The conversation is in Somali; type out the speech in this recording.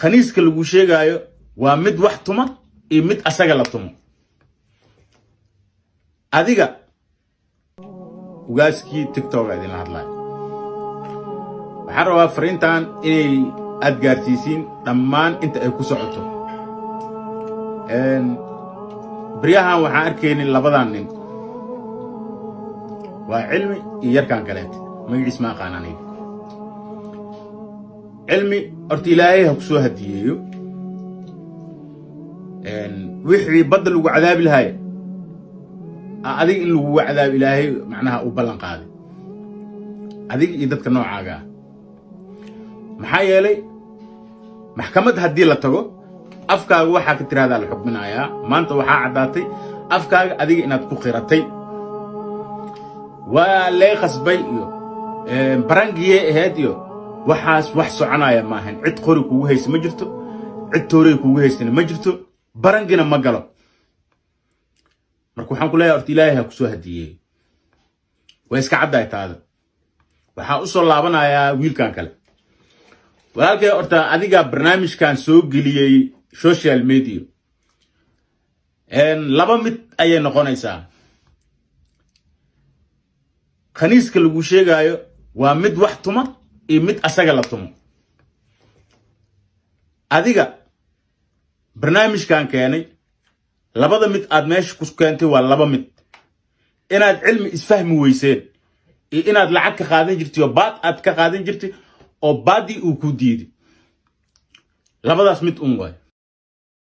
khaniiska lagu sheegayo waa mid wax tuma iyo mid asaga la tumo adiga ugaaskii TikTok idin hadlay waxaan rabaa fariintan inay aad gaarsiisiin dhammaan inta ay ku socoto بريها وحاركين اللبضان نين وعلمي يركان كلات ما يسمع قاناني علمي ارتلاعي هكسو هديو وحري بدل وعذاب الهاي هذيك اللي هو عذاب الهي معناها وبلن قاضي هذيك يدك نوع عاقا محايا لي محكمة هدي لتغو afkaaga waxa ka tiraada la xukminayaa maanta waxa cadaatay afkaaga adiga inaad ku qiratay waa leey qasbay iyo barangiye ahayd iyo waxaas wax soconaya ma ahan cid qori kugu haysta ma jirto cid toorey kugu haystana ma jirto barangina ma galo marka waxaan ku leeyahay Ilaahay ha ku soo hadiyay way iska caday taada waxa u soo laabanayaa wiilkan kale walaalkay horta adiga barnaamijkan soo geliyay social media laba mid ayay noqonaysaa khaniiska lagu sheegayo waa mid wax tuma iyo mid asaga la tumo adiga barnaamijkan keenay labada mid aad meesha ku keentay waa laba mid inaad cilmi isfahmi weyseen iyo inaad lacag ka qaadan jirtay oo baad aad ka qaadan jirtay oo baadi uu ku diiday labadaas mid way